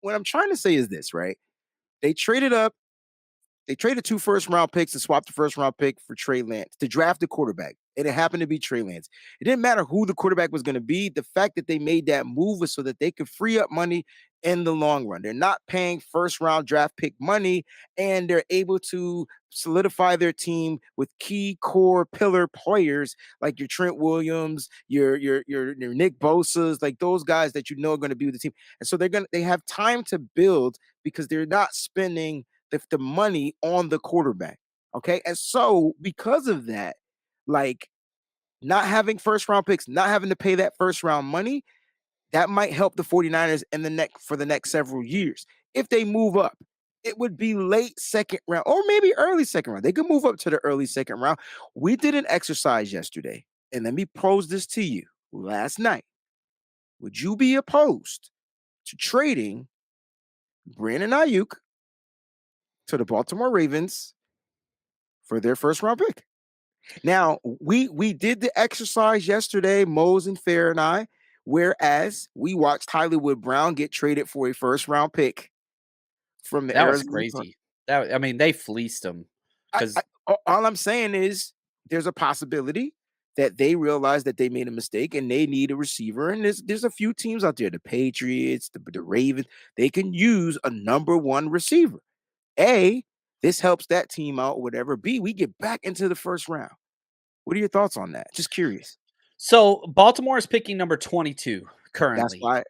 what I'm trying to say is this, right? They traded up. They traded 2 first-round picks and swapped the first-round pick for Trey Lance to draft a quarterback, and it happened to be Trey Lance. It didn't matter who the quarterback was gonna be. The fact that they made that move was so that they could free up money in the long run. They're not paying first-round draft pick money, and they're able to solidify their team with key core pillar players like your Trent Williams, your Nick Bosa's, like those guys that you know are gonna be with the team. And so they have time to build because they're not spending the money on the quarterback. Okay. And so because of that, like not having first round picks, not having to pay that first round money, that might help the 49ers in the next for the next several years. If they move up, it would be late second round or maybe early second round. They could move up to the early second round. We did an exercise yesterday, and let me pose this to you last night. Would you be opposed to trading Brandon Aiyuk to the Baltimore Ravens for their first round pick? Now, we did the exercise yesterday, Mose and Fair and I, whereas we watched Hollywood Brown get traded for a first round pick from the That was Arizona crazy. I mean, they fleeced him because all I'm saying is there's a possibility that they realize that they made a mistake and they need a receiver. And there's a few teams out there, the Patriots, the Ravens, they can use a number one receiver. A, this helps that team out, whatever. B, we get back into the first round. What are your thoughts on that? Just curious. So Baltimore is picking number 22 That's currently. why I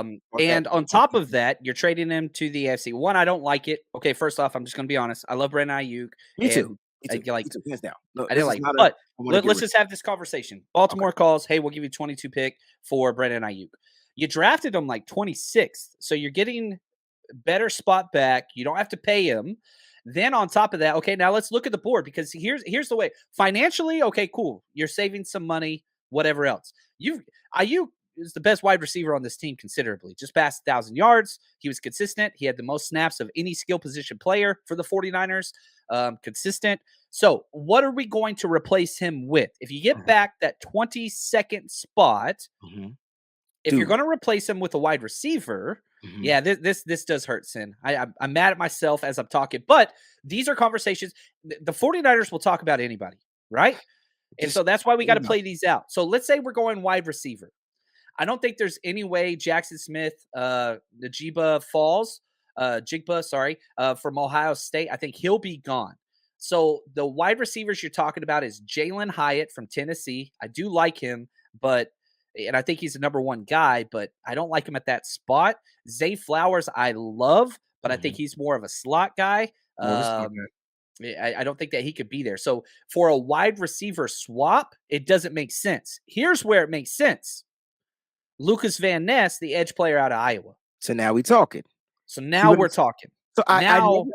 brought that And on top of that, you're trading him to the AFC. One, I don't like it. Okay, first off, I'm just going to be honest. I love Brandon Aiyuk, Me too. and Me I too. like Me too. Hands down. No, I this didn't is like. not a But I want to get let's rid. just have this conversation. Okay. Baltimore calls, hey, we'll give you 22 pick for Brandon Aiyuk. You drafted him like 26th, so you're getting better spot back. You don't have to pay him. Then on top of that, okay, now let's look at the board because here's the way. Financially, okay, cool. You're saving some money, whatever else. Aiyuk is the best wide receiver on this team considerably. Just passed 1,000 yards. He was consistent. He had the most snaps of any skill position player for the 49ers. Consistent. So, what are we going to replace him with? If you get back that 22nd spot, Mhm. if you're Dude. going to replace him with a wide receiver, Mhm. yeah, this does hurt, Sin. I'm mad at myself as I'm talking, but these are conversations. The 49ers will talk about anybody, right? And Just so that's why we got to enough. play these out. So let's say we're going wide receiver. I don't think there's any way Jackson Smith, Jigba, sorry, from Ohio State. I think he'll be gone. So the wide receivers you're talking about is Jalen Hyatt from Tennessee. I do like him, and I think he's the number one guy, but I don't like him at that spot. Zay Flowers, I love, but I think Mhm. he's more of a slot guy. More of a slot guy. I don't think that he could be there. So for a wide receiver swap, it doesn't make sense. Here's where it makes sense. Lucas Van Ness, the edge player out of Iowa. So now we talking. So See now what I'm we're talking. so Now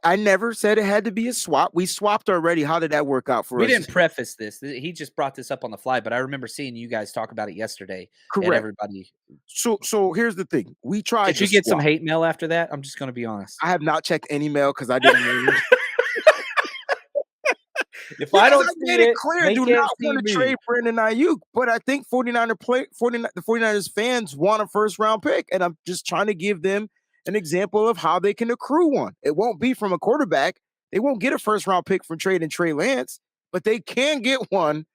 I never said it had to be a swap. We swapped already. How did that work out for we us? didn't preface this. He just brought this up on the fly, but I remember seeing you guys talk about it yesterday, and Correct. everybody. So here's the thing. We tried Did to you get some swap. hate mail after that? I'm just going to be honest. I have not checked any mail because I didn't know. If I Because don't I see made it it, clear, they do can't not see want to me. trade Brandon Aiyuk. But I think 49ers fans want a first round pick. And I'm just trying to give them an example of how they can accrue one. It won't be from a quarterback. They won't get a first round pick from trading Trey Lance, but they can get one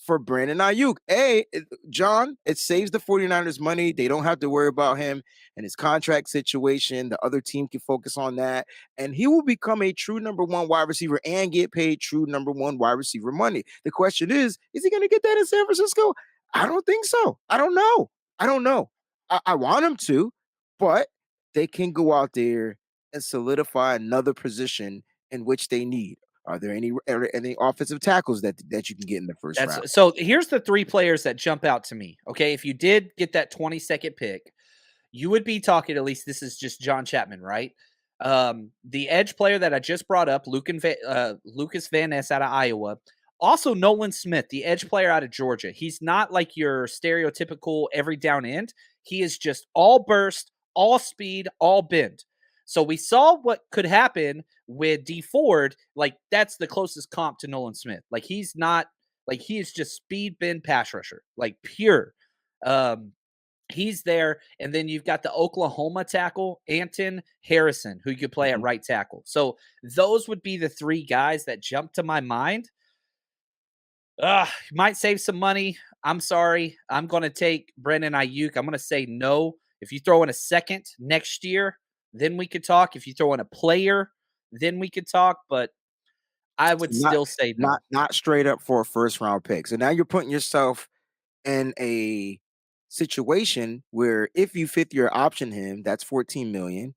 for Brandon Aiyuk. John, it saves the 49ers money. They don't have to worry about him and his contract situation. The other team can focus on that. And he will become a true number one wide receiver and get paid true number one wide receiver money. The question is he going to get that in San Francisco? I don't think so. I don't know. I want him to, but they can go out there and solidify another position in which they need. Are there any offensive tackles that you can get in the first round? So here's the three players that jump out to me. Okay, if you did get that 22nd pick, you would be talking, at least this is just John Chapman, right? The edge player that I just brought up, Lucas Van Ness out of Iowa. Also, Nolan Smith, the edge player out of Georgia. He's not like your stereotypical every down end. He is just all burst, all speed, all bend. So we saw what could happen with D Ford. Like that's the closest comp to Nolan Smith. Like he's not like he is just speed bend pass rusher, like pure. Um, He's there, and then you've got the Oklahoma tackle, Anton Harrison, who you could play at Mhm. right tackle. So those would be the 3 guys that jump to my mind. Might save some money. I'm sorry. I'm gonna take Brandon Aiyuk. I'm gonna say no. If you throw in a second next year, then we could talk. If you throw in a player, then we could talk, but I So would still say no. not straight up for a first round pick. So now you're putting yourself in a situation where if you fifth year option him, that's 14 million.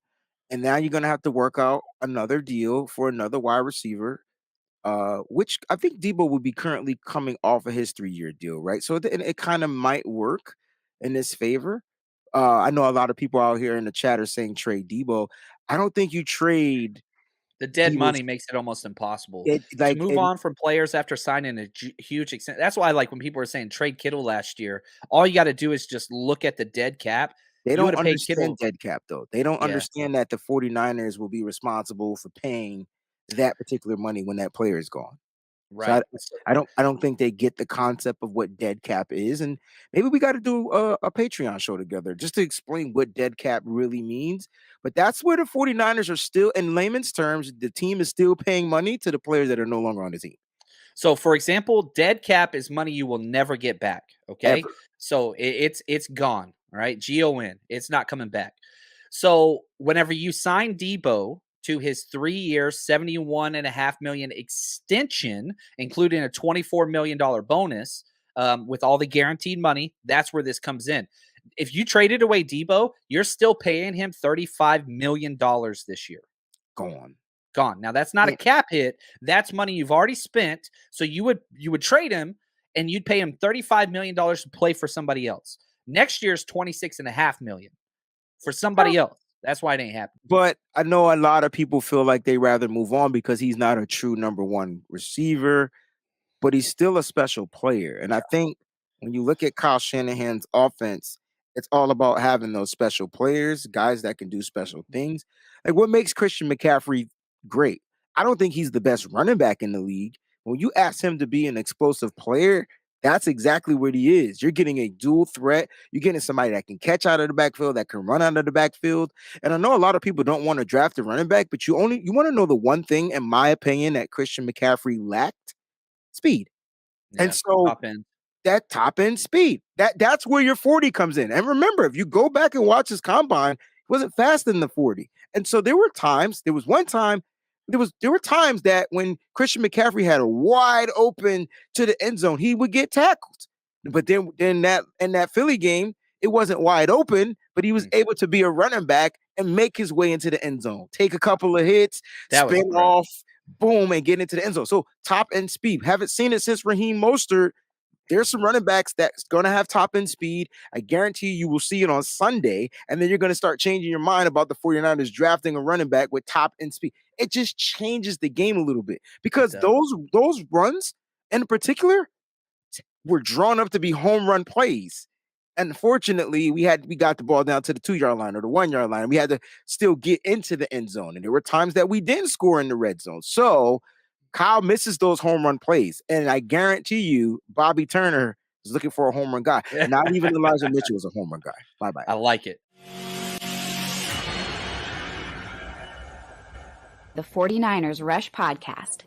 And now you're gonna have to work out another deal for another wide receiver. Which I think Debo would be currently coming off of his 3-year deal, right? So it kind of might work in his favor. I know a lot of people out here in the chat are saying trade Debo. I don't think you trade The dead Debo's money makes it almost impossible it to like move and on from players after signing a huge extent. That's why, like, when people are saying trade Kittle last year, all you gotta do is just look at the dead cap. they You don't would have paid understand Kittle. dead cap though. They don't Yeah, understand that the 49ers will be responsible for paying that particular money when that player is gone. So right. I don't think they get the concept of what dead cap is, and maybe we got to do a Patreon show together just to explain what dead cap really means. But that's where the 49ers are still, in layman's terms, the team is still paying money to the players that are no longer on the team So, for example, dead cap is money you will never get back. Okay, ever. so it's gone. All right, GON. It's not coming back. So, whenever you sign Debo to his 3 year, 71.5 million extension, including a $24 million bonus with all the guaranteed money, that's where this comes in. If you traded away Debo, you're still paying him $35 million this year. Gone. Gone. Now that's not a Yeah, cap hit. That's money you've already spent. So you would trade him and you'd pay him $35 million to play for somebody else. Next year's 26.5 million for somebody else. That's why it ain't happening. but I know a lot of people feel like they rather move on because he's not a true number one receiver. But he's still a special player. And I think when you look at Kyle Shanahan's offense, it's all about having those special players, guys that can do special things. Like what makes Christian McCaffrey great? I don't think he's the best running back in the league. When you ask him to be an explosive player, that's exactly what he is. You're getting a dual threat. You're getting somebody that can catch out of the backfield, that can run out of the backfield. And I know a lot of people don't want to draft a running back, but you want to know the one thing, in my opinion, that Christian McCaffrey lacked: speed. And Yeah. so Top end. that top end speed, that's where your 40 comes in. And remember, if you go back and watch his combine, he wasn't faster than the 40. And so there were times that when Christian McCaffrey had a wide open to the end zone, he would get tackled. But then that in that Philly game, it wasn't wide open, but he was Mm. able to be a running back and make his way into the end zone, take a couple of hits, That was spin incredible. off, boom, and get into the end zone. So top end speed. Haven't seen it since Raheem Mostert. There's some running backs that's going to have top end speed. I guarantee you will see it on Sunday. And then you're going to start changing your mind about the 49ers drafting a running back with top end speed. It just changes the game a little bit It because does. those runs in particular were drawn up to be home run plays. Unfortunately, we got the ball down to the 2-yard line or the 1-yard line. We had to still get into the end zone. And there were times that we didn't score in the red zone. So Kyle misses those home run plays. And I guarantee you, Bobby Turner is looking for a home run guy. Not even Elijah Mitchell was a home run guy. Bye bye. I like it. The 49ers Rush Podcast.